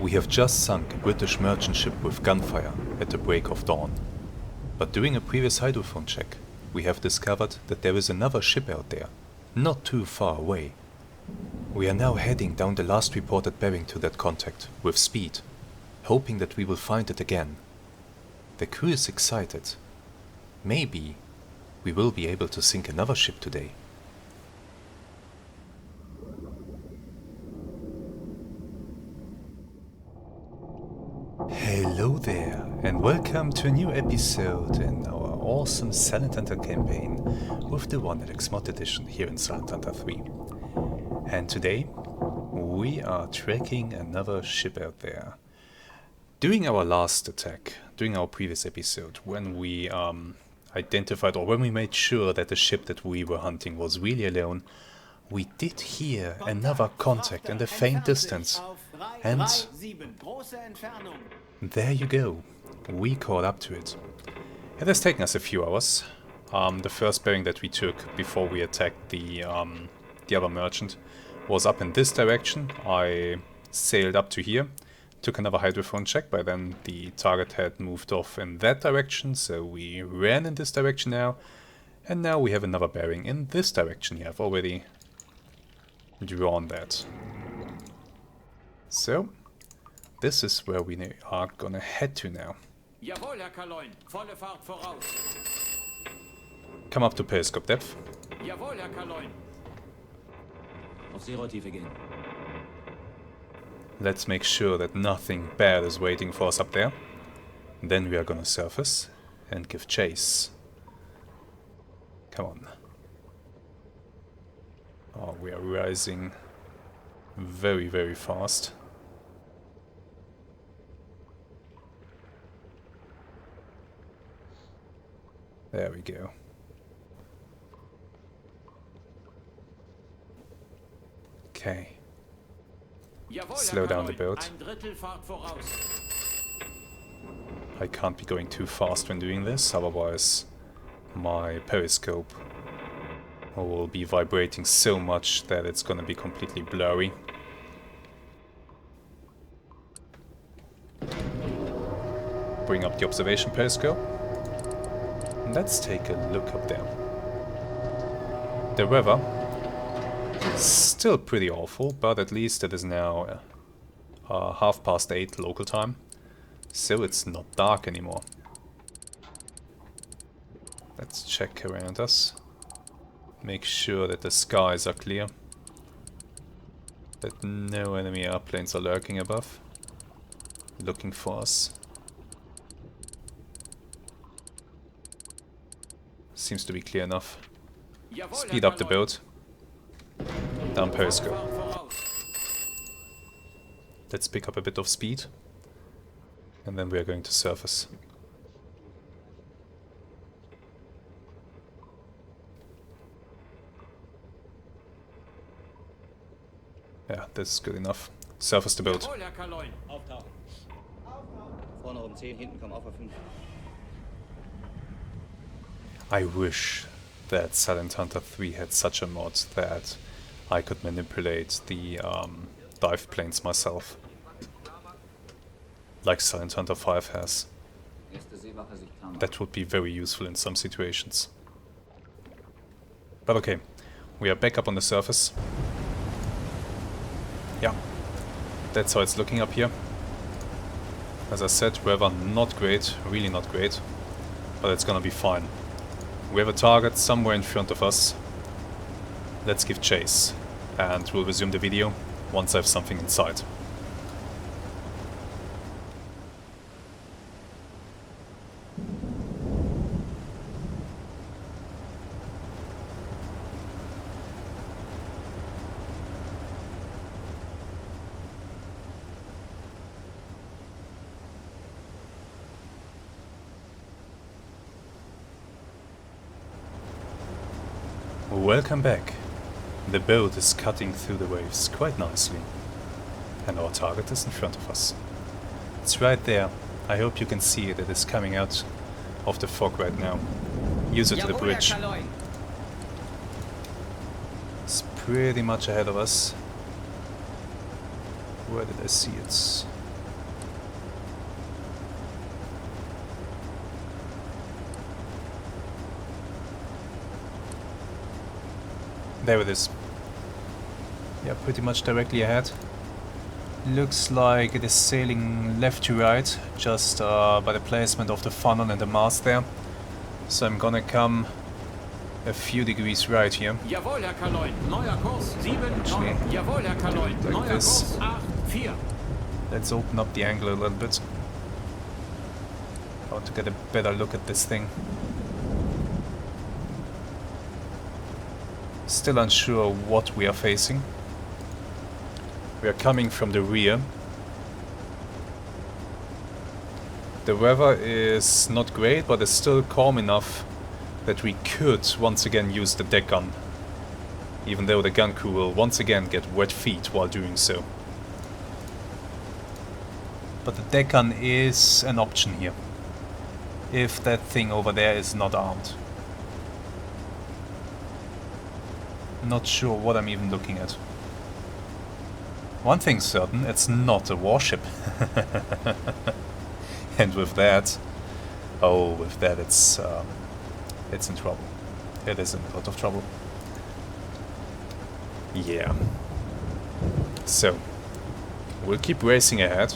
We have just sunk a British merchant ship with gunfire at the break of dawn. But doing a previous hydrophone check, we have discovered that there is another ship out there, not too far away. We are now heading down the last reported bearing to that contact with speed, hoping that we will find it again. The crew is excited. Maybe we will be able to sink another ship today. Hello there, and welcome to a new episode in our awesome Silent Hunter campaign with the OneAlex Mod Edition here in Silent Hunter 3. And today, we are tracking another ship out there. During our last attack, during our previous episode, when we identified, or when we made sure that the ship that we were hunting was really alone, we did hear another contact in the faint distance. And there you go, we caught up to it. It has taken us a few hours. The first bearing that we took before we attacked the other merchant was up in this direction. I sailed up to here, took another hydrophone check. By then the target had moved off in that direction, so we ran in this direction now. And now we have another bearing in this direction here. I've already drawn that. So, this is where we are gonna head to now. Come up to periscope depth. Let's make sure that nothing bad is waiting for us up there. Then we are gonna surface and give chase. Come on. Oh, we are rising very, very fast. There we go. Okay. Slow down the boat. I can't be going too fast when doing this, otherwise my periscope will be vibrating so much that it's gonna be completely blurry. Bring up the observation periscope. Let's take a look up there. The weather is still pretty awful, but at least it is now 8:30 local time, so it's not dark anymore. Let's check around us. Make sure that the skies are clear, that no enemy airplanes are lurking above, looking for us. Seems to be clear enough. Speed up the boat. Down periscope. Let's pick up a bit of speed. And then we are going to surface. Yeah, this is good enough. Surface the boat. I wish that Silent Hunter 3 had such a mod that I could manipulate the dive planes myself, like Silent Hunter 5 has. That would be very useful in some situations. But okay, we are back up on the surface. Yeah, that's how it's looking up here. As I said, weather not great, really not great, but it's gonna be fine. We have a target somewhere in front of us. Let's give chase, and we'll resume the video once I have something in sight. Welcome back. The boat is cutting through the waves quite nicely, and our target is in front of us. It's right there. I hope you can see it. It is coming out of the fog right now. Use it to the bridge. It's pretty much ahead of us. Where did I see it? There it is. Yeah, pretty much directly ahead. Looks like it is sailing left to right, just by the placement of the funnel and the mast there. So I'm gonna come a few degrees right here. Jawohl, Herr Kaloin. Neuer Kurs 7-9. Jawohl, Herr Kaloin. Like Neuer this. Kurs 8-4. Let's open up the angle a little bit. I want to get a better look at this thing. Still unsure what we are facing. We are coming from the rear. The weather is not great, but it's still calm enough that we could once again use the deck gun, even though the gun crew will once again get wet feet while doing so. But the deck gun is an option here, if that thing over there is not armed. Not sure what I'm even looking at. One thing's certain, it's not a warship. And with that, it's in trouble. It is in a lot of trouble. Yeah. So, we'll keep racing ahead.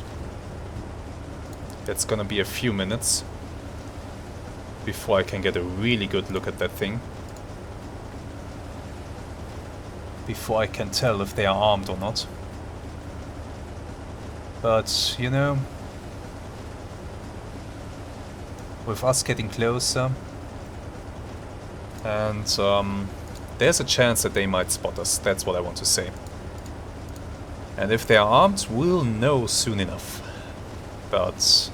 It's gonna be a few minutes before I can get a really good look at that thing. Before I can tell if they are armed or not. But, you know, with us getting closer, and there's a chance that they might spot us, that's what I want to say. And if they are armed, we'll know soon enough. But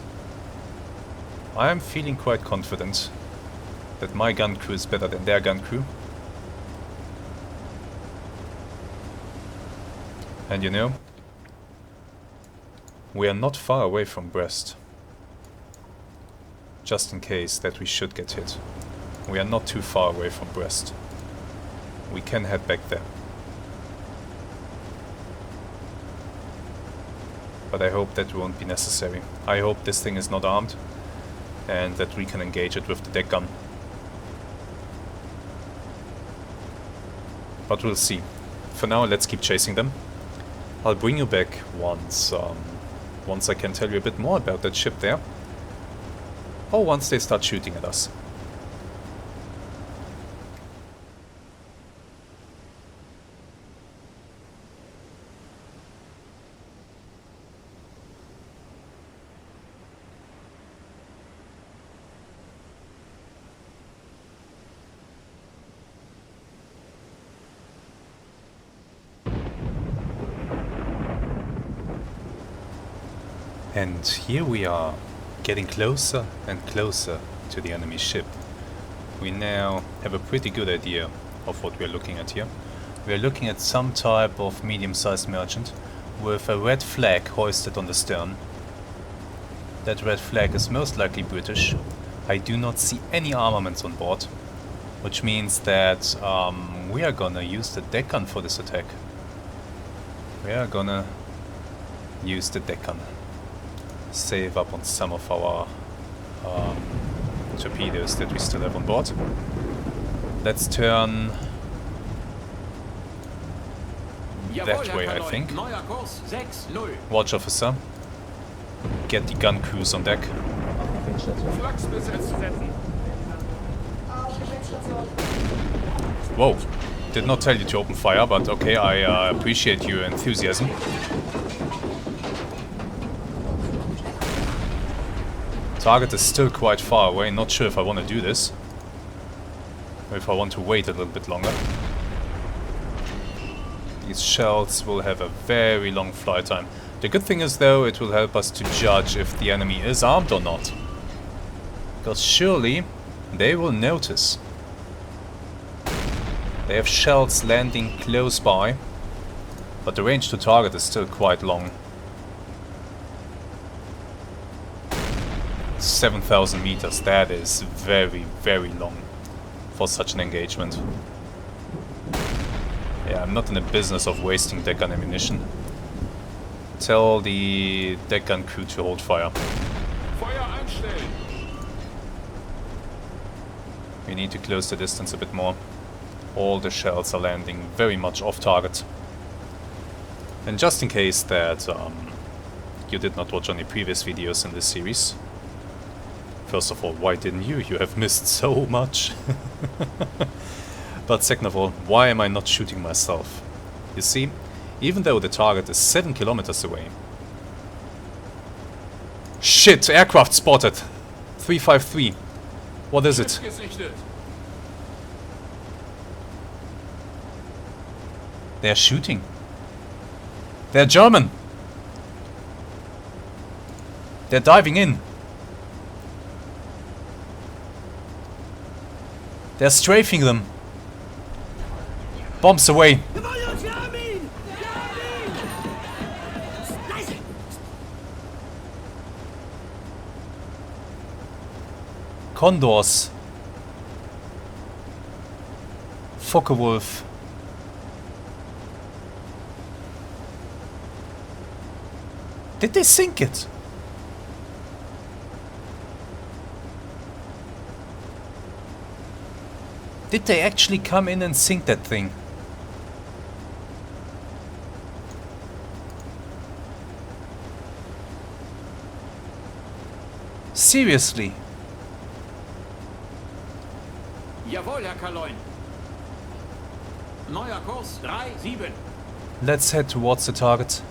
I'm feeling quite confident that my gun crew is better than their gun crew. And you know, we are not far away from Brest. Just in case that we should get hit. We are not too far away from Brest. We can head back there. But I hope that won't be necessary. I hope this thing is not armed and that we can engage it with the deck gun. But we'll see. For now, let's keep chasing them. I'll bring you back once I can tell you a bit more about that ship there. Or once they start shooting at us. And here we are, getting closer and closer to the enemy ship. We now have a pretty good idea of what we are looking at here. We are looking at some type of medium-sized merchant with a red flag hoisted on the stern. That red flag is most likely British. I do not see any armaments on board, which means that we are gonna use the deck gun for this attack. We are gonna use the deck gun. Save up on some of our torpedoes that we still have on board. Let's turn that way, I think. Watch officer, get the gun crews on deck. Whoa, did not tell you to open fire, but okay, I appreciate your enthusiasm. Target is still quite far away, not sure if I want to do this. Or if I want to wait a little bit longer. These shells will have a very long flight time. The good thing is though, it will help us to judge if the enemy is armed or not. Because surely they will notice. They have shells landing close by, but the range to target is still quite long. 7,000 meters, that is very, very long for such an engagement. Yeah, I'm not in the business of wasting deck gun ammunition. Tell the deck gun crew to hold fire. Feuer einstellen. We need to close the distance a bit more. all the shells are landing very much off target. And just in case that you did not watch any previous videos in this series, first of all, why didn't you? You have missed so much. But second of all, why am I not shooting myself? You see, even though the target is 7 kilometers away... Shit! Aircraft spotted! 353. What is it? They're shooting. They're German! They're diving in. They're strafing them. Bombs away. Condors. Focke-Wulf. Did they sink it? Did they actually come in and sink that thing? Seriously? Jawohl, Herr Kaloin. Neuer Kurs 37. Let's head towards the target.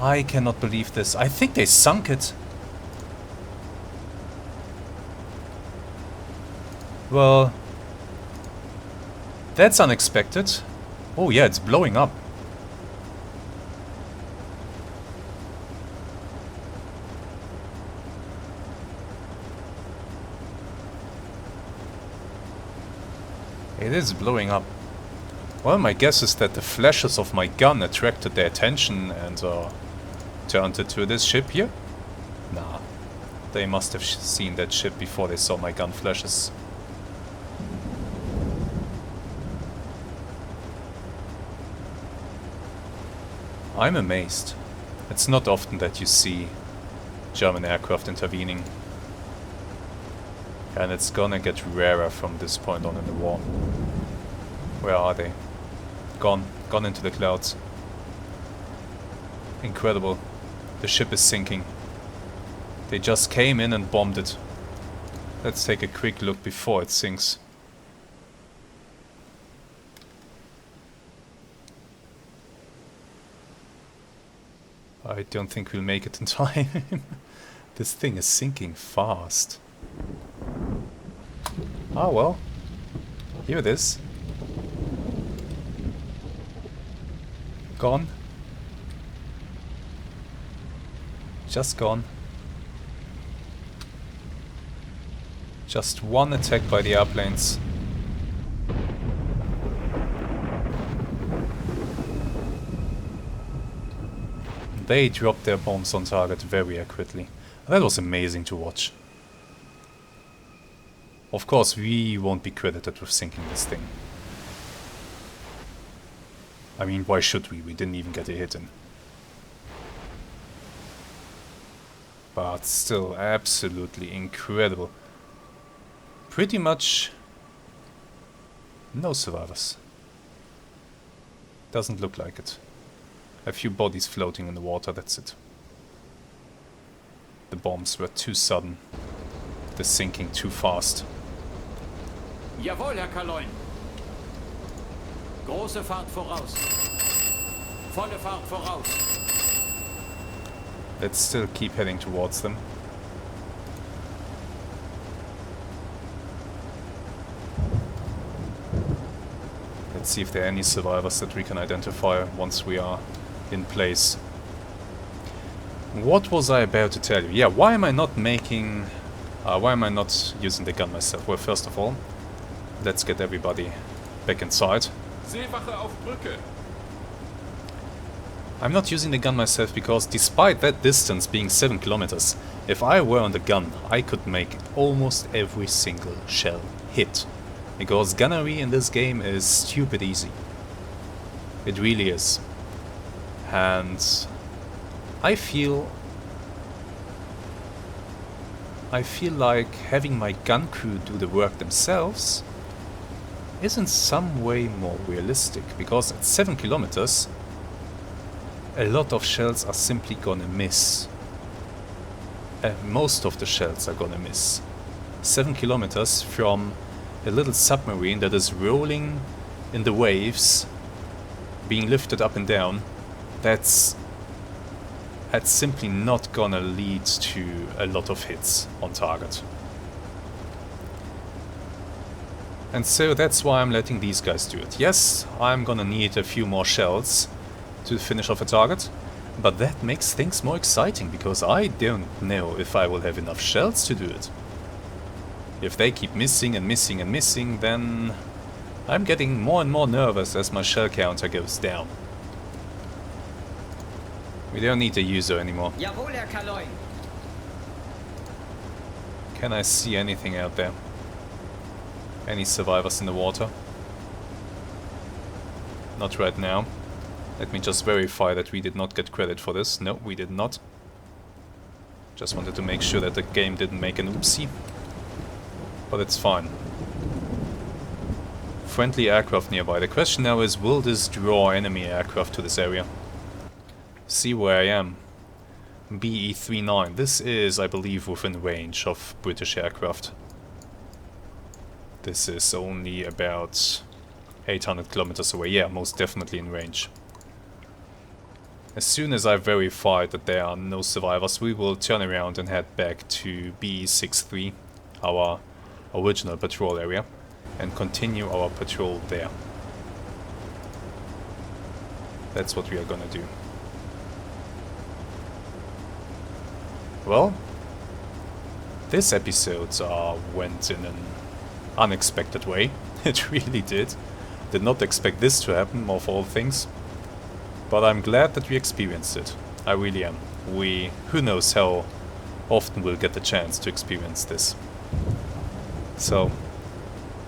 I cannot believe this. I think they sunk it. Well, that's unexpected. Oh yeah, it's blowing up. It is blowing up. Well, my guess is that the flashes of my gun attracted their attention and turned it to this ship here? Nah. They must have seen that ship before they saw my gun flashes. I'm amazed. It's not often that you see German aircraft intervening. And it's gonna get rarer from this point on in the war. Where are they? Gone. Gone into the clouds. Incredible. The ship is sinking. They just came in and bombed it. Let's take a quick look before it sinks. I don't think we'll make it in time. This thing is sinking fast. Ah well. Here it is. Gone. Just gone. Just one attack by the airplanes. They dropped their bombs on target very accurately. That was amazing to watch. Of course, we won't be credited with sinking this thing. I mean, why should we? We didn't even get a hit in. But still, absolutely incredible. Pretty much no survivors. Doesn't look like it. A few bodies floating in the water, that's it. The bombs were too sudden. The sinking too fast. Jawohl, Herr Kaloin. Große Fahrt voraus. Volle Fahrt voraus. Let's still keep heading towards them. Let's see if there are any survivors that we can identify once we are in place. What was I about to tell you? Yeah, why am I not making... why am I not using the gun myself? Well, first of all, let's get everybody back inside. Seewache auf Brücke. I'm not using the gun myself because despite that distance being 7 kilometers, if I were on the gun, I could make almost every single shell hit. Because gunnery in this game is stupid easy. It really is. And I feel I feel like having my gun crew do the work themselves is in some way more realistic, because at 7 kilometers a lot of shells are simply gonna miss. Most of the shells are gonna miss. 7 kilometers from a little submarine that is rolling in the waves, being lifted up and down, that's simply not gonna lead to a lot of hits on target. And so that's why I'm letting these guys do it. Yes, I'm gonna need a few more shells to finish off a target, but that makes things more exciting, because I don't know if I will have enough shells to do it. If they keep missing and missing and missing, then I'm getting more and more nervous as my shell counter goes down. We don't need a user anymore. Jawohl, Herr Kaloy. Can I see anything out there? Any survivors in the water? Not right now. Let me just verify that we did not get credit for this. No, we did not. Just wanted to make sure that the game didn't make an oopsie. But it's fine. Friendly aircraft nearby. The question now is, will this draw enemy aircraft to this area? See where I am. BE-39. This is, I believe, within range of British aircraft. This is only about 800 kilometers away. Yeah, most definitely in range. As soon as I've verified that there are no survivors, we will turn around and head back to BE-63, our original patrol area, and continue our patrol there. That's what we are gonna do. Well, this episode went in an unexpected way. It really did. Did not expect this to happen, of all things. But I'm glad that we experienced it. I really am. Who knows how often we'll get the chance to experience this. So,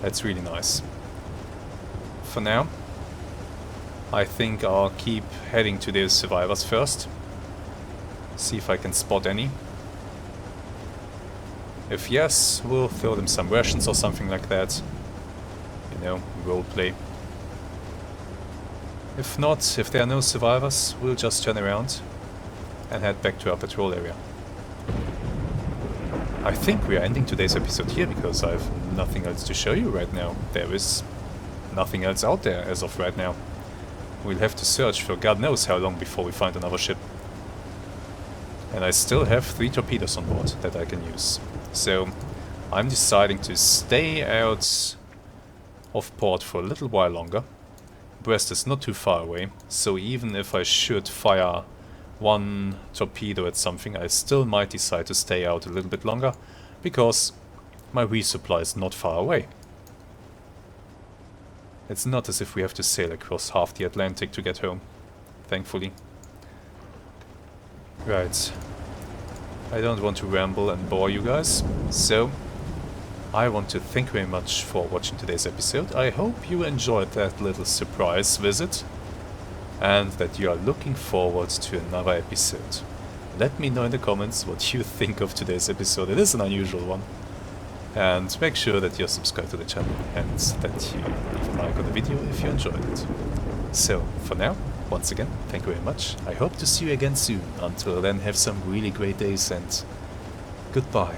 that's really nice. For now, I think I'll keep heading to those survivors first. See if I can spot any. If yes, we'll throw them some rations or something like that. You know, roleplay. If not, if there are no survivors, we'll just turn around and head back to our patrol area. I think we are ending today's episode here, because I have nothing else to show you right now. There is nothing else out there as of right now. We'll have to search for God knows how long before we find another ship. And I still have 3 torpedoes on board that I can use. So I'm deciding to stay out of port for a little while longer. Brest is not too far away, so even if I should fire 1 torpedo at something, I still might decide to stay out a little bit longer, because my resupply is not far away. It's not as if we have to sail across half the Atlantic to get home, thankfully. Right. I don't want to ramble and bore you guys, so I want to thank you very much for watching today's episode. I hope you enjoyed that little surprise visit, and that you are looking forward to another episode. Let me know in the comments what you think of today's episode. It is an unusual one. And make sure that you're subscribed to the channel, and that you leave a like on the video if you enjoyed it. So, for now, once again, thank you very much. I hope to see you again soon. Until then, have some really great days, and goodbye.